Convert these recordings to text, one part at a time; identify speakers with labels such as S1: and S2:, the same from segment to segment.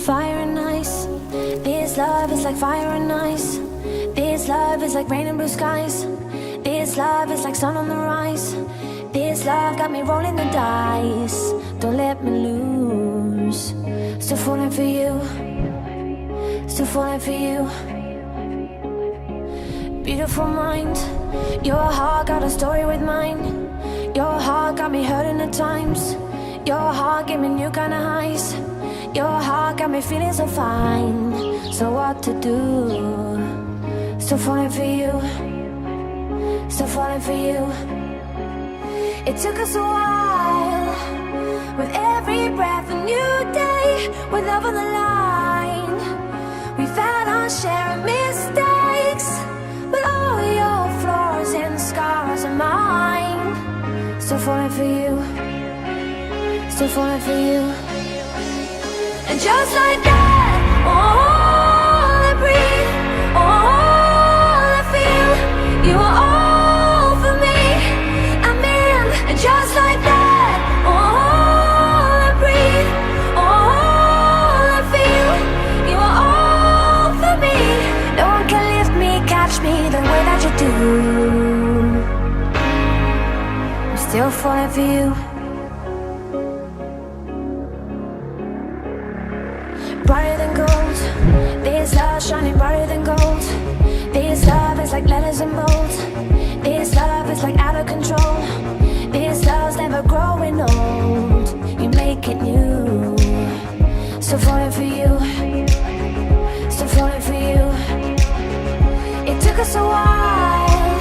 S1: fire and ice. This love is like fire and ice. This love is like rain and blue skies. This love is like sun on the rise. This love got me rolling the dice. Don't let me lose. Still falling for you. Still falling for you. Beautiful mind. Your heart got a story with mine. Your heart got me hurting at times. Your heart gave me new kind of highs. Your heart got me feeling so fine. So what to do? Still falling for you. Still falling for you. It took us a while. With every breath a new day. With love on the line. We've had our share of mistakes. But all your flaws and scars are mine. Still falling for you. Still falling for you. And just like that, all I breathe, all I feel, you are all for me, I'm in. And just like that, all I breathe, all I feel, you are all for me. No one can lift me, catch me the way that you do. I'm still falling for you. Brighter than gold. This love shining brighter than gold. This love is like letters and bold. This love is like out of control. This love's never growing old. You make it new. Still falling for you. Still falling for you. It took us a while,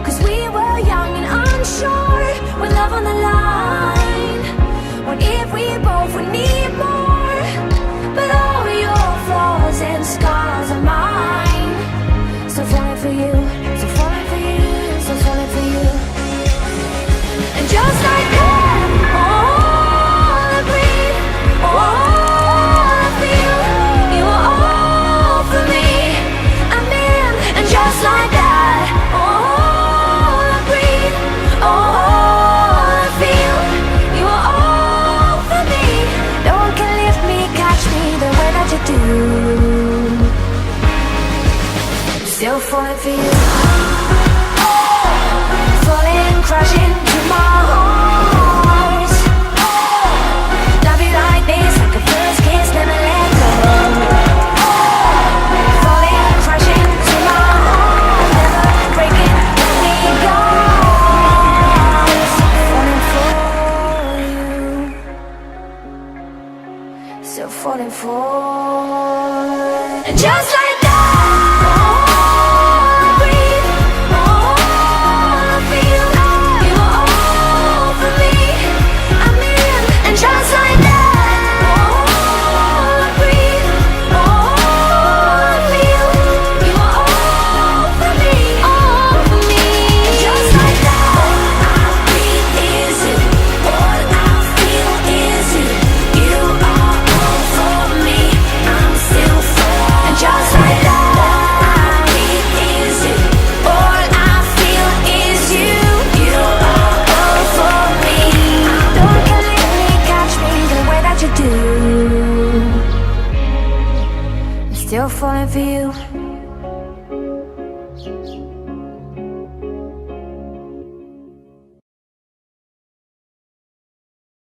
S1: 'cause we were young and unsure. With love on the line. What if we both would need more? But all your flaws and scars are mine. Still falling for you. Still falling for you. Still falling for you. And just like that, all I breathe, all I feel, you are all for me, I'm in. And just like that, all I breathe, all I feel, you are all for me. No one can lift me, catch me the way that you do. Still falling for you. Falling, crashing to my heart. Love you like this, like a first kiss, never let go. Falling, crashing to my heart. Never breaking, let me go. Falling for you. Still falling for. And just like still falling for you.